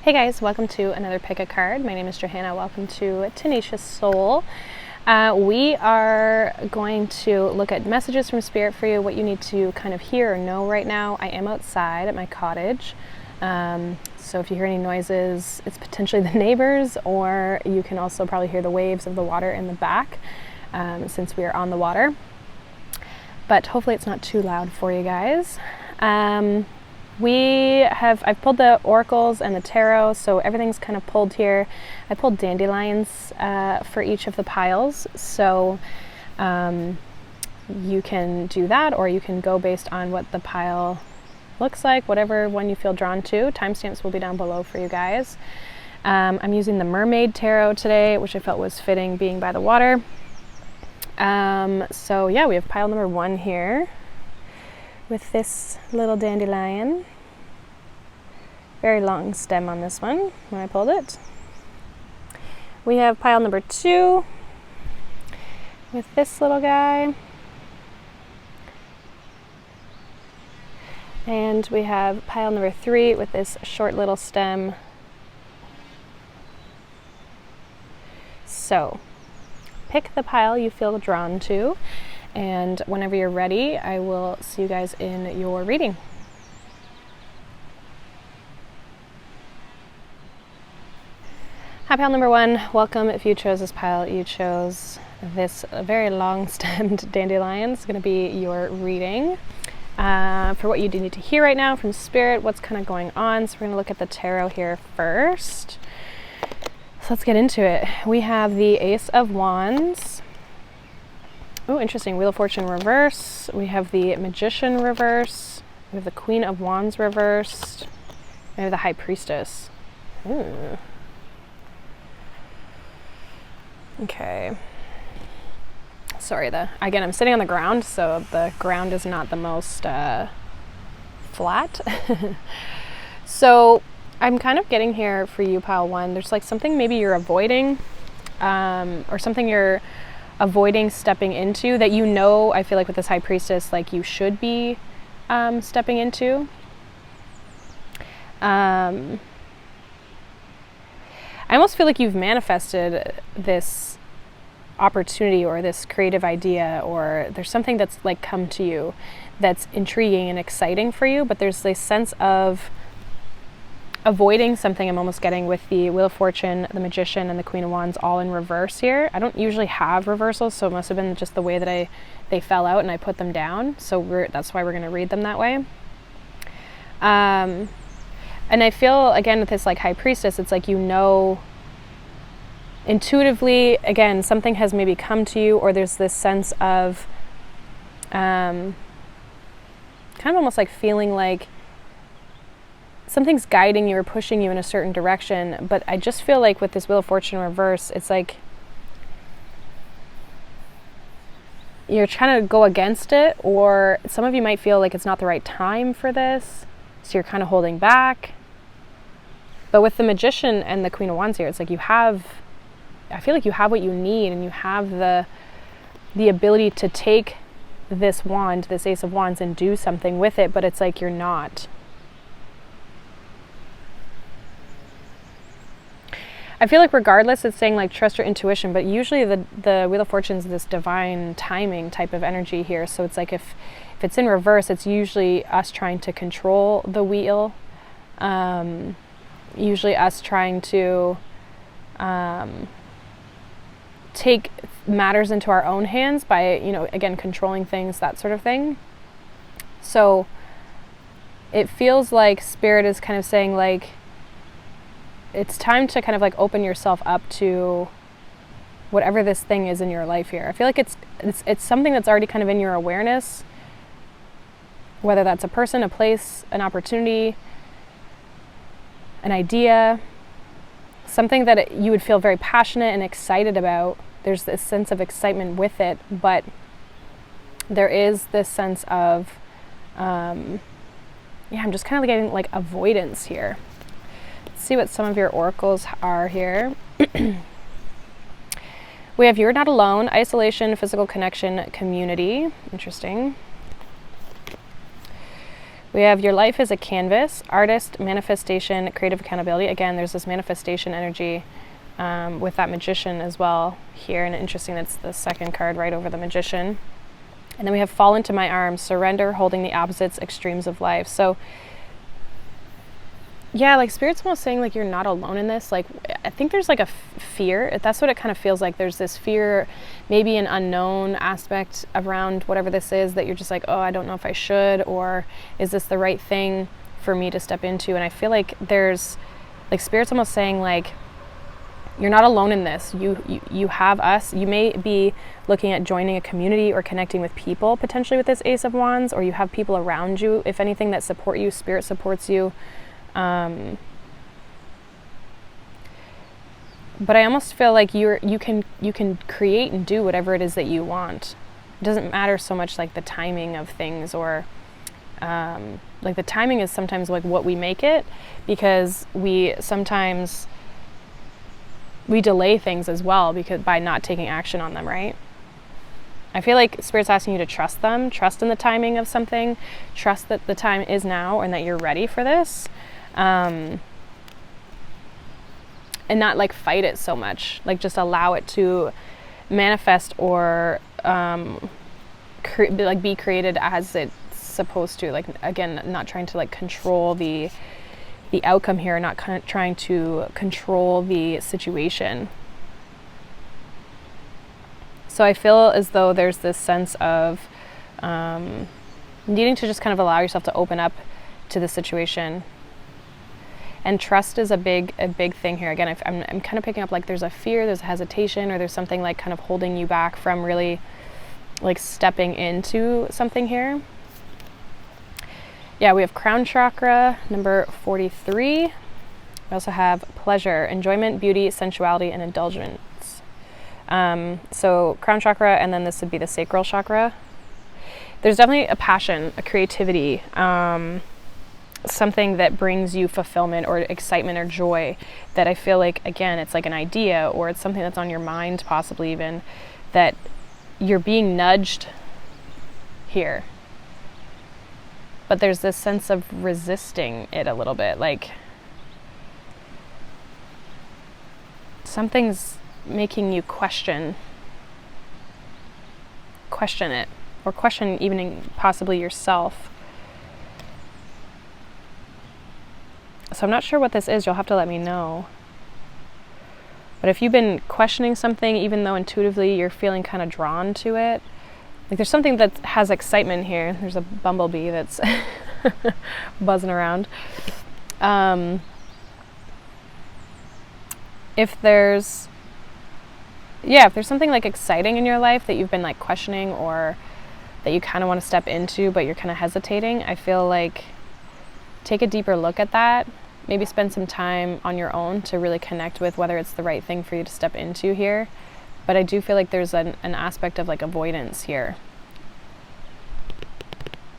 Hey guys, welcome to another pick a card. My name is Johanna. Welcome to Tenacious Soul. We are going to look at messages from Spirit for you, what you need to kind of hear or know right now. I am outside at my cottage, so if you hear any noises, it's potentially the neighbors, or you can also probably hear the waves of the water in the back, since we are on the water. But hopefully it's not too loud for you guys. I've pulled the oracles and the tarot, so everything's kind of pulled here. I pulled dandelions for each of the piles, so you can do that, or you can go based on what the pile looks like, whatever one you feel drawn to. Timestamps will be down below for you guys. I'm using the Mermaid Tarot today, which I felt was fitting being by the water. So yeah, we have pile number 1 here with this little dandelion. Very long stem on this one when I pulled it. We have pile number 2 with this little guy. And we have pile number 3 with this short little stem. So, pick the pile you feel drawn to, and whenever you're ready, I will see you guys in your reading. Hi, pile number 1. Welcome. If you chose this pile, you chose this very long stemmed dandelion. It's going to be your reading for what you do need to hear right now from Spirit, what's kind of going on. So we're going to look at the tarot here first. So let's get into it. We have the Ace of Wands. Oh, interesting. Wheel of Fortune reverse. We have the Magician reverse. We have the Queen of Wands reversed. We have the High Priestess. Ooh. Okay. Sorry, again, I'm sitting on the ground, so the ground is not the most flat. So I'm kind of getting here for you, pile 1. There's like something maybe you're avoiding, or something you're avoiding stepping into that I feel like with this High Priestess, like you should be stepping into. I almost feel like you've manifested this opportunity or this creative idea, or there's something that's like come to you that's intriguing and exciting for you, but there's this sense of avoiding something I'm almost getting with the Wheel of Fortune, the Magician, and the Queen of Wands all in reverse here. I don't usually have reversals, so it must have been just the way that they fell out and I put them down. So that's why we're going to read them that way. And I feel, again, with this like High Priestess, it's like intuitively, again, something has maybe come to you, or there's this sense of kind of almost like feeling like something's guiding you or pushing you in a certain direction. But I just feel like with this Wheel of Fortune reverse, it's like you're trying to go against it, or some of you might feel like it's not the right time for this, so you're kind of holding back. But with the Magician and the Queen of Wands here, it's like I feel like you have what you need, and you have the ability to take this wand, this Ace of Wands, and do something with it, but it's like you're not. I feel like regardless, it's saying like trust your intuition, but usually the Wheel of Fortune is this divine timing type of energy here. So it's like if it's in reverse, it's usually us trying to control the wheel. Usually us trying to take matters into our own hands by, again, controlling things, that sort of thing. So it feels like Spirit is kind of saying like, it's time to kind of like open yourself up to whatever this thing is in your life here. I feel like it's something that's already kind of in your awareness, whether that's a person, a place, an opportunity, an idea, something that you would feel very passionate and excited about. There's this sense of excitement with it, but there is this sense of, I'm just kind of getting like avoidance here. See what some of your oracles are here. We have You're Not Alone, Isolation, Physical Connection, Community. Interesting. We have your life is a canvas, artist, manifestation, creative accountability. Again, there's this manifestation energy with that magician as well here. And interesting, that's the second card right over the magician. And then we have fall into my arms, surrender, holding the opposites, extremes of life. So yeah, like Spirit's almost saying like you're not alone in this. Like I think there's like a fear. That's what it kind of feels like. There's this fear, maybe an unknown aspect around whatever this is, that you're just like, oh, I don't know if I should, or is this the right thing for me to step into? And I feel like there's like Spirit's almost saying like you're not alone in this. You have us. You may be looking at joining a community or connecting with people potentially with this Ace of Wands, or you have people around you, if anything, that support you. Spirit supports you. But I almost feel like you can create and do whatever it is that you want. It doesn't matter so much like the timing of things, or like the timing is sometimes like what we make it, because we sometimes delay things as well because by not taking action on them, right? I feel like Spirit's asking you to trust them, trust in the timing of something, trust that the time is now and that you're ready for this. And not like fight it so much, like just allow it to manifest, or be created as it's supposed to. Like again, not trying to like control the outcome here, not trying to control the situation. So I feel as though there's this sense of needing to just kind of allow yourself to open up to the situation. And trust is a big thing here. Again, I'm kind of picking up like there's a fear, there's a hesitation, or there's something like kind of holding you back from really like stepping into something here. Yeah, we have crown chakra, number 43. We also have pleasure, enjoyment, beauty, sensuality, and indulgence. So crown chakra, and then this would be the sacral chakra. There's definitely a passion, a creativity, something that brings you fulfillment or excitement or joy, that I feel like, again, it's like an idea, or it's something that's on your mind, possibly even, that you're being nudged here. But there's this sense of resisting it a little bit, like something's making you question it, or question even possibly yourself. So I'm not sure what this is. You'll have to let me know. But if you've been questioning something, even though intuitively you're feeling kind of drawn to it, like there's something that has excitement here. There's a bumblebee that's buzzing around. If there's something like exciting in your life that you've been like questioning, or that you kind of want to step into, but you're kind of hesitating, I feel like take a deeper look at that. Maybe spend some time on your own to really connect with whether it's the right thing for you to step into here. But I do feel like there's an aspect of like avoidance here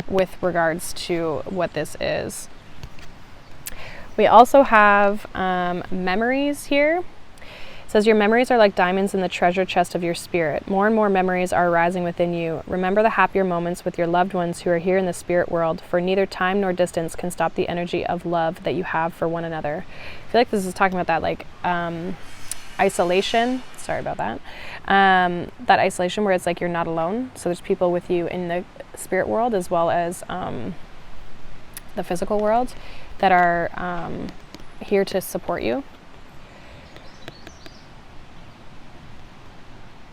with regards to what this is. We also have memories here. It says your memories are like diamonds in the treasure chest of your spirit. More and more memories are arising within you. Remember the happier moments with your loved ones who are here in the spirit world, for neither time nor distance can stop the energy of love that you have for one another. I feel like this is talking about that like isolation. Sorry about that. That isolation where it's like you're not alone. So there's people with you in the spirit world as well as the physical world that are here to support you.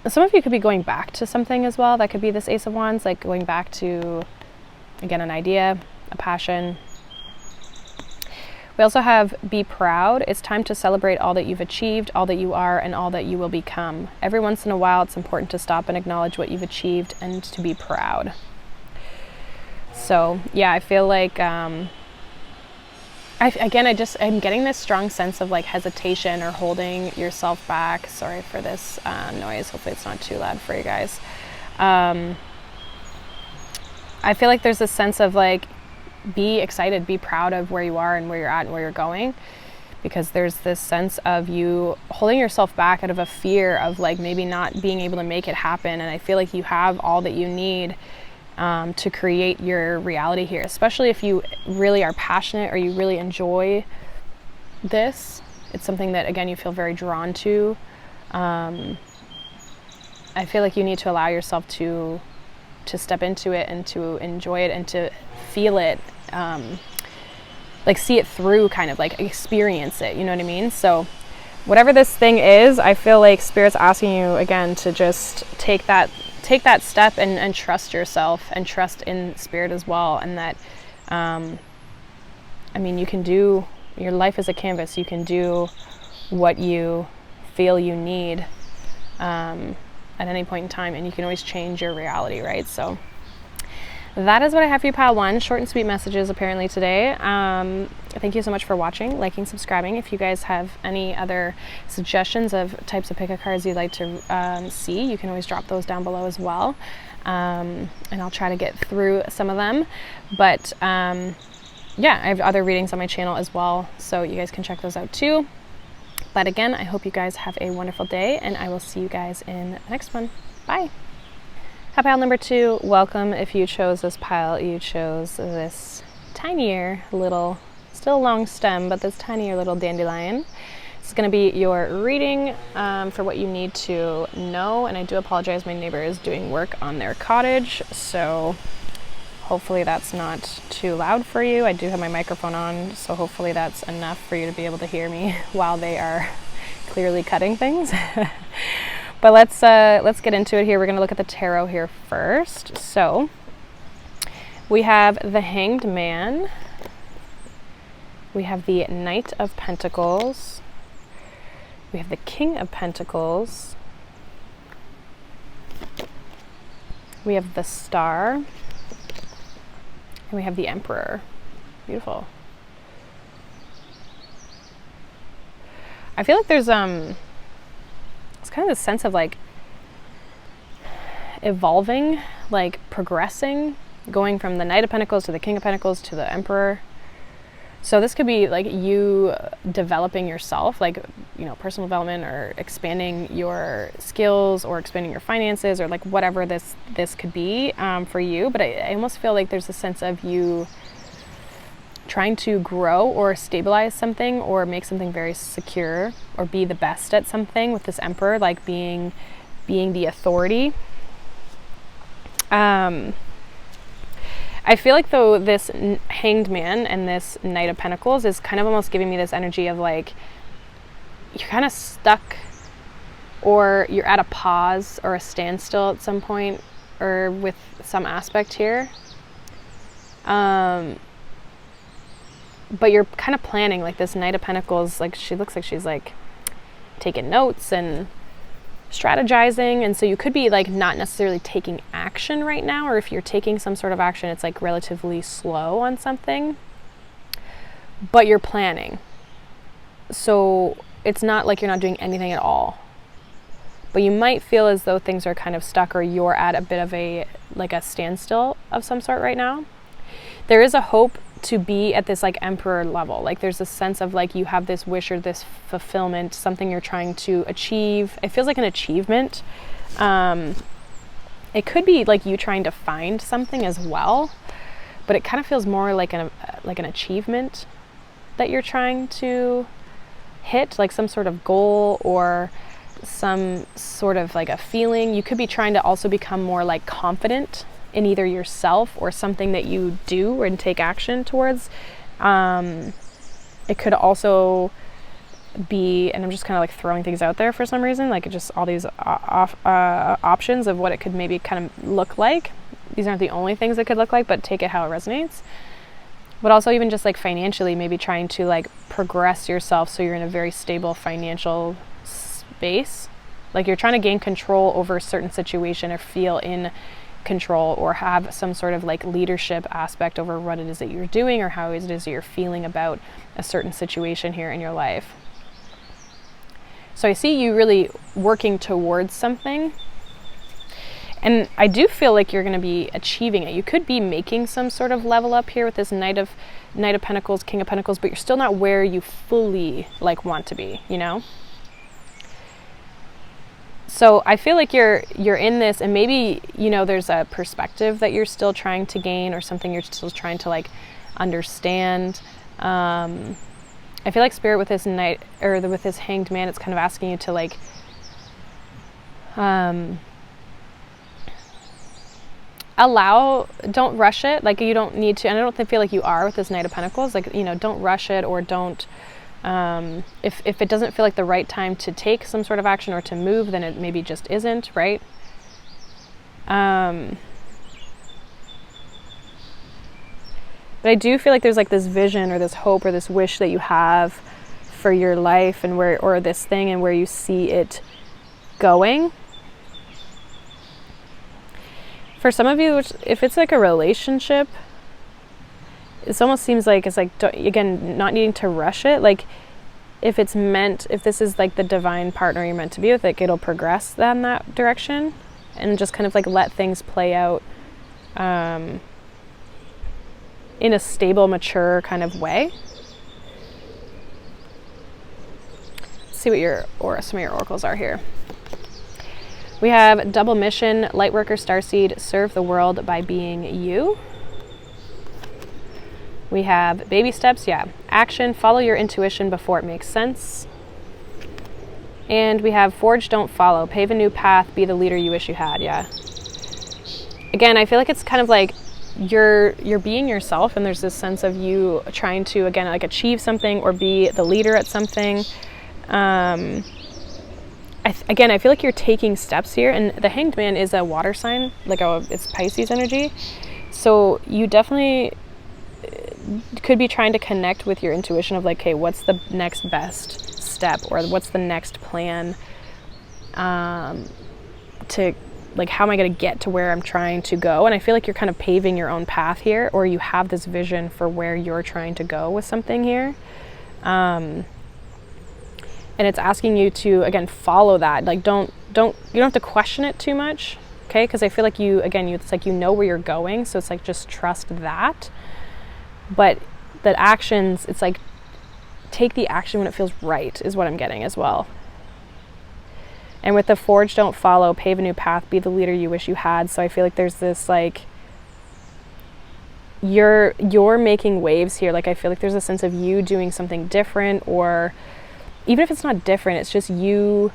Some of you could be going back to something as well. That could be this Ace of Wands, like going back to, again, an idea, a passion. We also have be proud. It's time to celebrate all that you've achieved, all that you are, and all that you will become. Every once in a while, it's important to stop and acknowledge what you've achieved and to be proud. So, yeah, I feel like, I'm getting this strong sense of like hesitation or holding yourself back. Sorry for this noise. Hopefully it's not too loud for you guys. I feel like there's this sense of like, be excited, be proud of where you are and where you're at and where you're going, because there's this sense of you holding yourself back out of a fear of like maybe not being able to make it happen. And I feel like you have all that you need to create your reality here, especially if you really are passionate or you really enjoy this. It's something that, again, you feel very drawn to. I feel like you need to allow yourself to step into it and to enjoy it and to feel it, like see it through, kind of like experience it, you know what I mean? So whatever this thing is, I feel like Spirit's asking you again to just take that step and trust yourself and trust in Spirit as well. And that, I mean, you can do, your life is a canvas. You can do what you feel you need at any point in time, and you can always change your reality, right? So that is what I have for you, pile one. Short and sweet messages apparently today. Thank you so much for watching, liking, subscribing. If you guys have any other suggestions of types of pick a cards you'd like to see, you can always drop those down below as well. And I'll try to get through some of them. But yeah, I have other readings on my channel as well, so you guys can check those out too. But again, I hope you guys have a wonderful day, and I will see you guys in the next one. Bye. Pile number 2, welcome. If you chose this pile, you chose this tinier little, still long stem, but this tinier little dandelion. It's going to be your reading for what you need to know. And I do apologize, my neighbor is doing work on their cottage, so hopefully that's not too loud for you. I do have my microphone on, so hopefully that's enough for you to be able to hear me while they are clearly cutting things. But let's get into it here. We're going to look at the tarot here first. So we have the Hanged Man. We have the Knight of Pentacles. We have the King of Pentacles. We have the Star. And we have the Emperor. Beautiful. I feel like there's it's kind of a sense of like evolving, like progressing, going from the Knight of Pentacles to the King of Pentacles to the Emperor. So this could be like you developing yourself, like, you know, personal development, or expanding your skills, or expanding your finances, or like whatever this could be for you. But I almost feel like there's a sense of you trying to grow or stabilize something, or make something very secure, or be the best at something with this Emperor, like being the authority. I feel like though this Hanged Man and this Knight of Pentacles is kind of almost giving me this energy of like you're kind of stuck, or you're at a pause or a standstill at some point, or with some aspect here. But you're kind of planning, like this Knight of Pentacles, like she looks like she's like taking notes and strategizing, and so you could be like not necessarily taking action right now, or if you're taking some sort of action, it's like relatively slow on something, but you're planning. So it's not like you're not doing anything at all, but you might feel as though things are kind of stuck, or you're at a bit of a like a standstill of some sort right now. There is a hope to be at this like Emperor level. Like there's a sense of like you have this wish or this fulfillment, something you're trying to achieve. It feels like an achievement. It could be like you trying to find something as well, but it kind of feels more like an achievement that you're trying to hit, like some sort of goal or some sort of like a feeling. You could be trying to also become more like confident in either yourself or something that you do and take action towards. It could also be, and I'm just kind of like throwing things out there for some reason, like just all these options of what it could maybe kind of look like. These aren't the only things it could look like, but take it how it resonates. But also even just like financially, maybe trying to like progress yourself so you're in a very stable financial space. Like you're trying to gain control over a certain situation, or feel in control, or have some sort of like leadership aspect over what it is that you're doing, or how it is that you're feeling about a certain situation here in your life. So I see you really working towards something, and I do feel like you're going to be achieving it. You could be making some sort of level up here with this Knight of Pentacles, King of Pentacles, but you're still not where you fully like want to be, you know? So I feel like you're in this, and maybe, you know, there's a perspective that you're still trying to gain, or something you're still trying to like understand. I feel like Spirit with this knight, or with this Hanged Man, it's kind of asking you to like don't rush it. Like, you don't need to, and I don't feel like you are with this Knight of Pentacles. Like, you know, don't rush it, or don't, if it doesn't feel like the right time to take some sort of action or to move, then it maybe just isn't, right? But I do feel like there's like this vision or this hope or this wish that you have for your life, and where, or this thing, and where you see it going. For some of you, if it's like a relationship, it almost seems like it's like, again, not needing to rush it. Like, if it's meant, if this is like the divine partner you're meant to be with, like, it'll progress in that direction, and just kind of like let things play out in a stable, mature kind of way. Let's see what some of your oracles are here. We have double mission, Lightworker, Starseed, serve the world by being you. We have baby steps, action, follow your intuition before it makes sense. And we have forge, don't follow, pave a new path, be the leader you wish you had, Again, I feel like it's kind of like you're being yourself, and there's this sense of you trying to, again, like achieve something or be the leader at something. Again, I feel like you're taking steps here, and the Hanged Man is a water sign, like it's Pisces energy. So you definitely could be trying to connect with your intuition of like, hey, what's the next best step, or what's the next plan to, like, how am I going to get to where I'm trying to go? And I feel like you're kind of paving your own path here, or you have this vision for where you're trying to go with something here. And it's asking you to, again, follow that. Like, you don't have to question it too much, okay? Because I feel like it's like you know where you're going, so it's like just trust that. But the actions, it's like take the action when it feels right, is what I'm getting as well. And with the forge, don't follow, pave a new path, be the leader you wish you had. So I feel like there's this like you're making waves here. Like, I feel like there's a sense of you doing something different, or even if it's not different, it's just you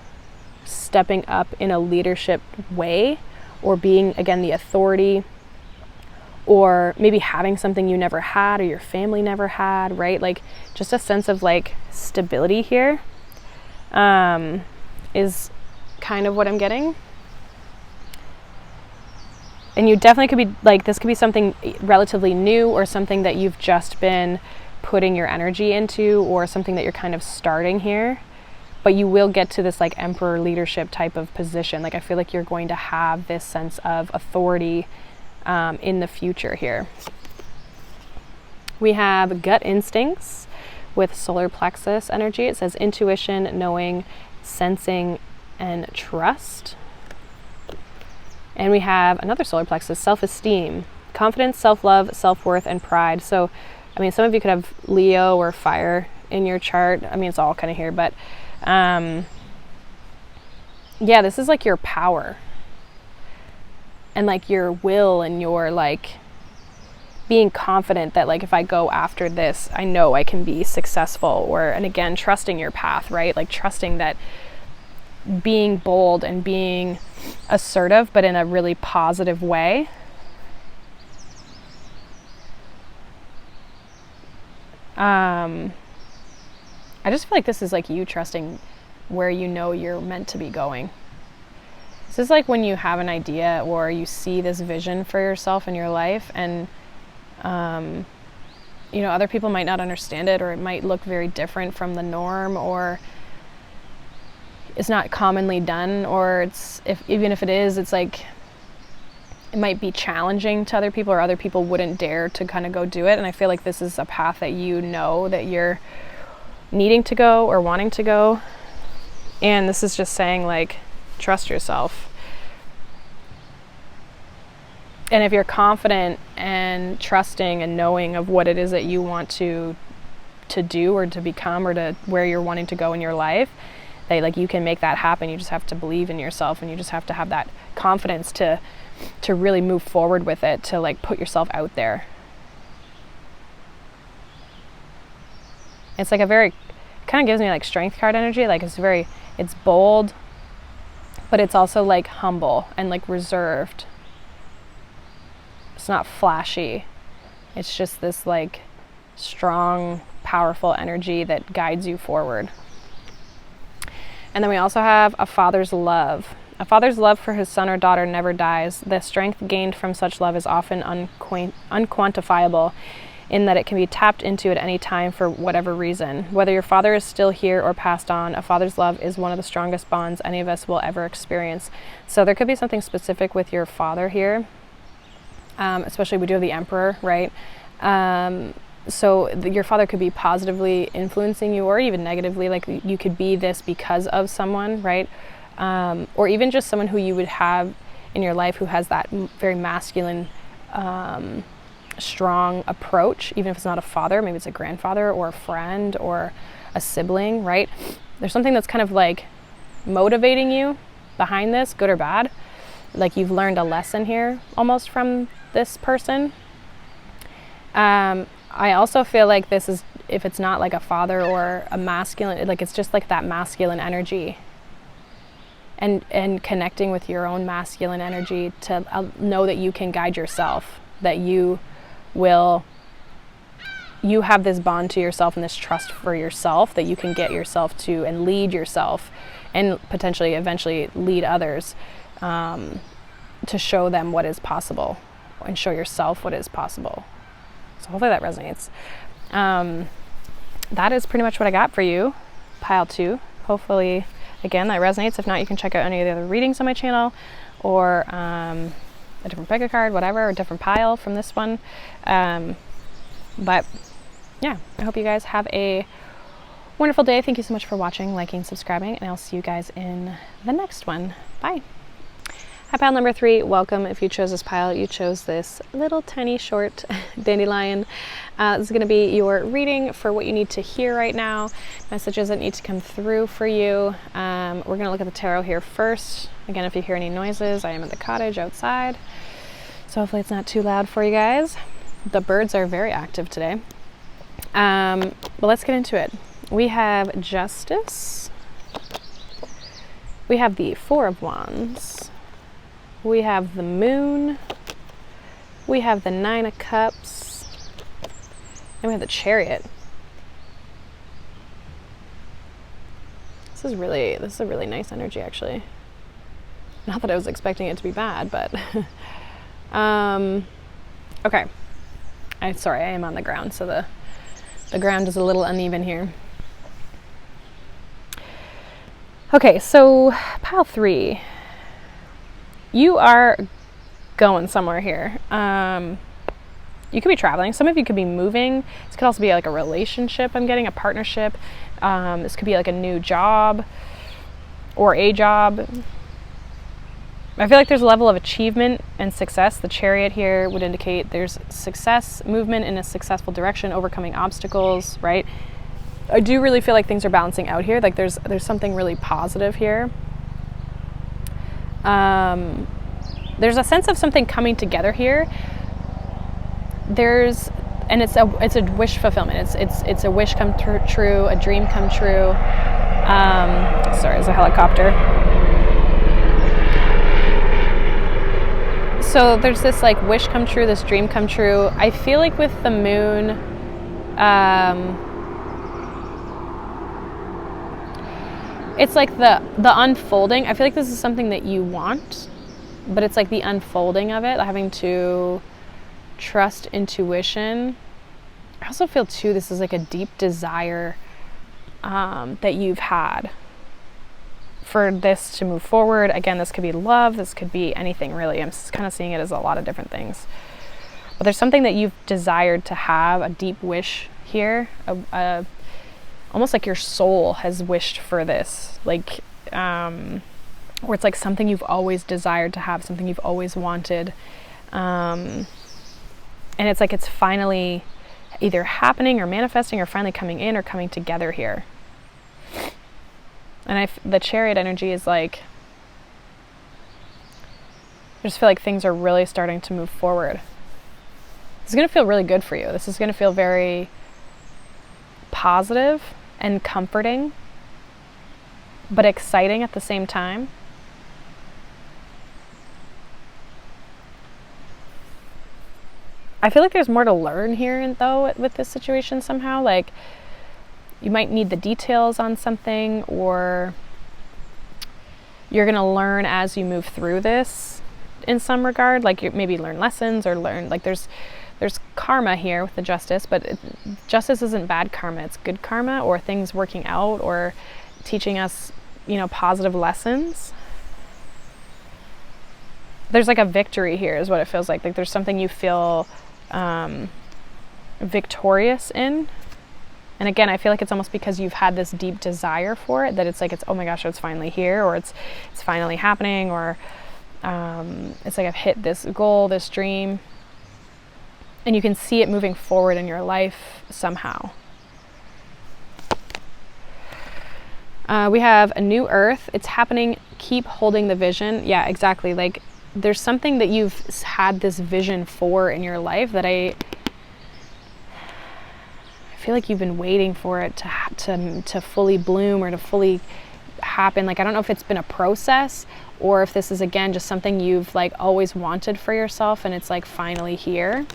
stepping up in a leadership way, or being, again, the authority, or maybe having something you never had or your family never had, right? Like, just a sense of like stability here is kind of what I'm getting. And you definitely could be like, this could be something relatively new, or something that you've just been putting your energy into, or something that you're kind of starting here, but you will get to this like emperor leadership type of position. Like, I feel like you're going to have this sense of authority in the future here. We have gut instincts with solar plexus energy. It says intuition, knowing, sensing, and trust. And we have another solar plexus, self-esteem, confidence, self-love, self-worth, and pride. So, I mean, some of you could have Leo or fire in your chart. I mean, it's all kind of here, but this is like your power, and like your will, and your like being confident that like, if I go after this, I know I can be successful. And again, trusting your path, right? Like, trusting that, being bold and being assertive, but in a really positive way. I just feel like this is like you trusting where you know you're meant to be going. This is like when you have an idea, or you see this vision for yourself in your life, and other people might not understand it, or it might look very different from the norm, or it's not commonly done, or even if it is, it's like it might be challenging to other people, or other people wouldn't dare to kind of go do it. And I feel like this is a path that you know that you're needing to go or wanting to go. And this is just saying, like, trust yourself. And if you're confident and trusting and knowing of what it is that you want to do, or to become, or to where you're wanting to go in your life, that like you can make that happen. You just have to believe in yourself, and you just have to have that confidence to really move forward with it, to like put yourself out there. It's like a very, kind of gives me like strength card energy. Like it's bold, but it's also like humble and like reserved. It's not flashy. It's just this like strong, powerful energy that guides you forward. And then we also have a father's love. A father's love for his son or daughter never dies. The strength gained from such love is often unquantifiable, in that it can be tapped into at any time for whatever reason. Whether your father is still here or passed on, a father's love is one of the strongest bonds any of us will ever experience. So there could be something specific with your father here. Especially we do have the Emperor, right? So your father could be positively influencing you, or even negatively. Like you could be this because of someone, right? Or even just someone who you would have in your life who has that very masculine, strong approach, even if it's not a father. Maybe it's a grandfather or a friend or a sibling, right? There's something that's kind of like motivating you behind this, good or bad. Like you've learned a lesson here almost from this person. I also feel like this is, if it's not like a father or a masculine, like it's just like that masculine energy, and connecting with your own masculine energy to know that you can guide yourself, that you have this bond to yourself and this trust for yourself that you can get yourself to and lead yourself, and potentially eventually lead others, to show them what is possible and show yourself what is possible. So hopefully that resonates. That is pretty much what I got for you, pile 2. Hopefully, again, that resonates. If not, you can check out any of the other readings on my channel, or a different pick a card, whatever, or a different pile from this one. But yeah, I hope you guys have a wonderful day. Thank you so much for watching, liking, subscribing, and I'll see you guys in the next one. Bye. Hi, pile number 3. Welcome. If you chose this pile, you chose this little tiny short dandelion. This is going to be your reading for what you need to hear right now, messages that need to come through for you. We're going to look at the tarot here first. Again, if you hear any noises, I am at the cottage outside, so hopefully it's not too loud for you guys. The birds are very active today. But let's get into it. We have Justice. We have the Four of Wands. We have the Moon. We have the Nine of Cups. And we have the Chariot. This is a really nice energy, actually. Not that I was expecting it to be bad, but okay. Sorry, I am on the ground, so the ground is a little uneven here. Okay, so pile 3. You are going somewhere here. You could be traveling. Some of you could be moving. This could also be like a relationship. I'm getting a partnership. This could be like a new job or a job. I feel like there's a level of achievement and success. The Chariot here would indicate there's success, movement in a successful direction, overcoming obstacles, right? I do really feel like things are balancing out here. Like there's something really positive here. There's a sense of something coming together here. And it's a wish fulfillment. It's a wish come true, a dream come true. Sorry, there's a helicopter. So there's this like wish come true, this dream come true. I feel like with the Moon, it's like the unfolding. I feel like this is something that you want, but it's like the unfolding of it, having to trust intuition. I also feel too, this is like a deep desire that you've had for this to move forward. Again, this could be love, this could be anything really. I'm just kind of seeing it as a lot of different things. But there's something that you've desired to have, a deep wish here, almost like your soul has wished for this, like where it's like something you've always desired to have, something you've always wanted, and it's like it's finally either happening or manifesting or finally coming in or coming together here. And the Chariot energy is like, I just feel like things are really starting to move forward. This is going to feel really good for you. This is going to feel very positive and comforting, but exciting at the same time. I feel like there's more to learn here, though, with this situation somehow. Like, you might need the details on something, or you're going to learn as you move through this in some regard. Like, you maybe learn lessons or learn, like, there's karma here with the Justice, but justice isn't bad karma. It's good karma, or things working out, or teaching us, positive lessons. There's like a victory here is what it feels like. Like, there's something you feel victorious in. And again, I feel like it's almost because you've had this deep desire for it that it's like, oh my gosh, it's finally here, or it's finally happening, or it's like I've hit this goal, this dream. And you can see it moving forward in your life somehow. We have a new earth. It's happening. Keep holding the vision. Yeah, exactly. Like, there's something that you've had this vision for in your life that I feel like you've been waiting for it to fully bloom or to fully happen. Like, I don't know if it's been a process, or if this is, again, just something you've like always wanted for yourself and it's like finally here.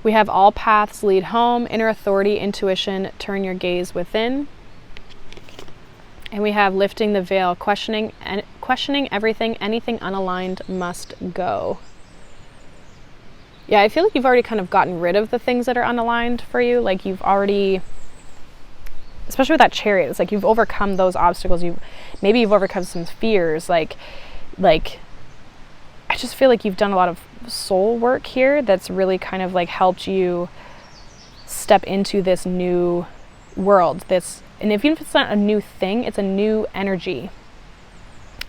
We have all paths lead home, inner authority, intuition, turn your gaze within. And we have lifting the veil, questioning everything, anything unaligned must go. Yeah, I feel like you've already kind of gotten rid of the things that are unaligned for you. Like, you've already, especially with that Chariot, it's like you've overcome those obstacles. Maybe you've overcome some fears. Like I just feel like you've done a lot of soul work here that's really kind of like helped you step into this new world. And even if it's not a new thing, it's a new energy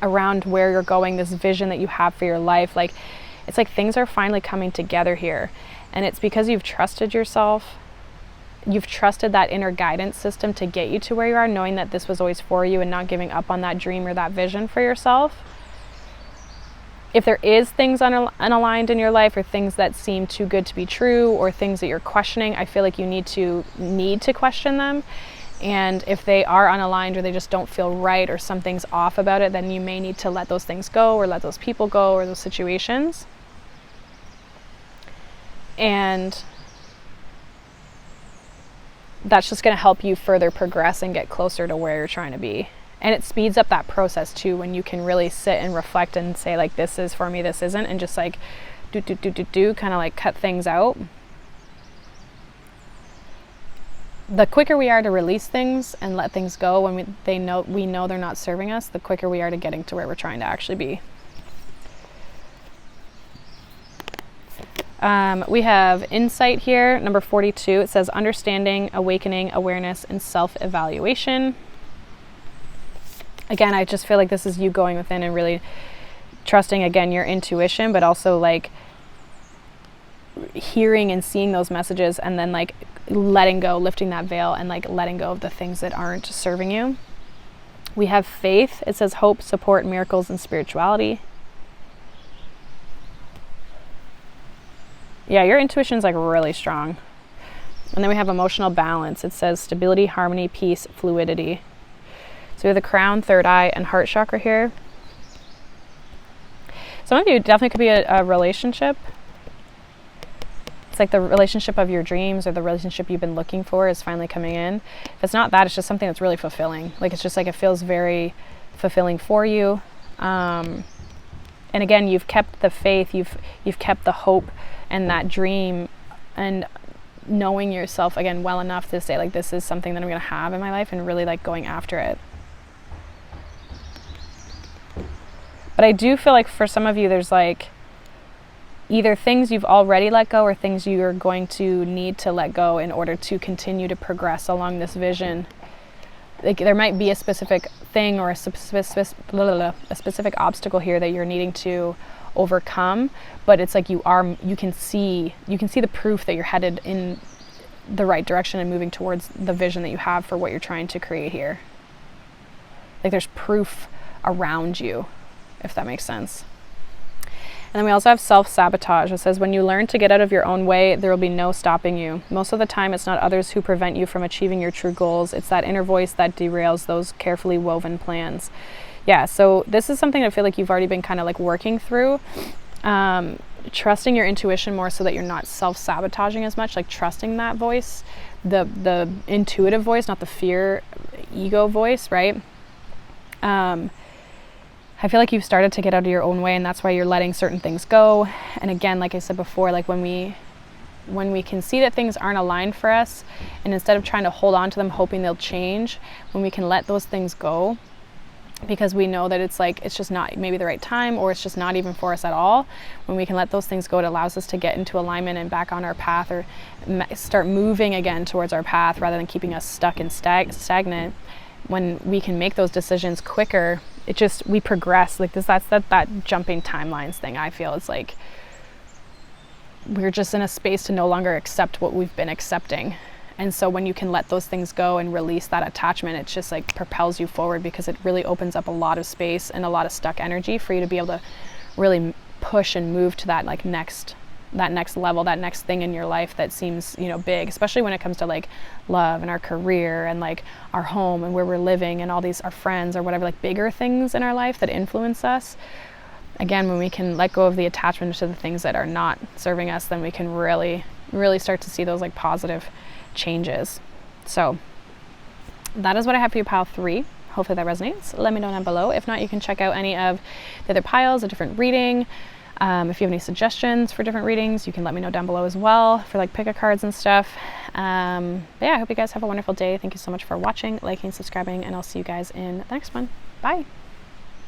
around where you're going, this vision that you have for your life. Like, it's like things are finally coming together here. And it's because you've trusted yourself. You've trusted that inner guidance system to get you to where you are, knowing that this was always for you and not giving up on that dream or that vision for yourself. If there is things unaligned in your life, or things that seem too good to be true, or things that you're questioning, I feel like you need to question them. And if they are unaligned, or they just don't feel right, or something's off about it, then you may need to let those things go, or let those people go, or those situations. And that's just going to help you further progress and get closer to where you're trying to be. And it speeds up that process too, when you can really sit and reflect and say, like, this is for me, this isn't, and just like kind of like cut things out. The quicker we are to release things and let things go when we know they're not serving us, the quicker we are to getting to where we're trying to actually be. We have insight here, number 42. It says understanding, awakening, awareness, and self-evaluation. Again, I just feel like this is you going within and really trusting, again, your intuition, but also like hearing and seeing those messages, and then like letting go, lifting that veil, and like letting go of the things that aren't serving you. We have faith. It says hope, support, miracles, and spirituality. Yeah, your intuition is like really strong. And then we have emotional balance. It says stability, harmony, peace, fluidity. So we have the crown, third eye, and heart chakra here. Some of you definitely could be a relationship. It's like the relationship of your dreams, or the relationship you've been looking for is finally coming in. If it's not that, it's just something that's really fulfilling. Like, it's just like it feels very fulfilling for you. And again, you've kept the faith, you've kept the hope and that dream, and knowing yourself again well enough to say, like, this is something that I'm going to have in my life, and really like going after it. But I do feel like for some of you, there's like either things you've already let go, or things you're going to need to let go in order to continue to progress along this vision. Like, there might be a specific thing or a specific obstacle here that you're needing to overcome, but it's like you can see the proof that you're headed in the right direction and moving towards the vision that you have for what you're trying to create here. like there's proof around you, if that makes sense. And then we also have self-sabotage. It says, when you learn to get out of your own way, there will be no stopping you. Most of the time, it's not others who prevent you from achieving your true goals. It's that inner voice that derails those carefully woven plans. Yeah, so this is something I feel like you've already been kind of like working through. Trusting your intuition more so that you're not self-sabotaging as much, like trusting that voice, the intuitive voice, not the fear, ego voice, right? I feel like you've started to get out of your own way, and that's why you're letting certain things go. And again, like I said before, like when we can see that things aren't aligned for us, and instead of trying to hold on to them hoping they'll change, when we can let those things go, because we know that it's like, it's just not maybe the right time, or it's just not even for us at all. When we can let those things go, it allows us to get into alignment and back on our path, or start moving again towards our path rather than keeping us stuck and stagnant. When we can make those decisions quicker, we progress. Like that's that jumping timelines thing. I feel it's like we're just in a space to no longer accept what we've been accepting. And so when you can let those things go and release that attachment, it just like propels you forward, because it really opens up a lot of space and a lot of stuck energy for you to be able to really push and move to that like next level, that next thing in your life that seems, big, especially when it comes to like love and our career and like our home and where we're living and all these, our friends or whatever, like bigger things in our life that influence us. Again, when we can let go of the attachment to the things that are not serving us, then we can really, really start to see those like positive changes. So that is what I have for you, pile 3. Hopefully that resonates. Let me know down below. If not, you can check out any of the other piles, a different reading. If you have any suggestions for different readings, you can let me know down below as well for like pick-a cards and stuff. But yeah, I hope you guys have a wonderful day. Thank you so much for watching, liking, subscribing, and I'll see you guys in the next one. Bye.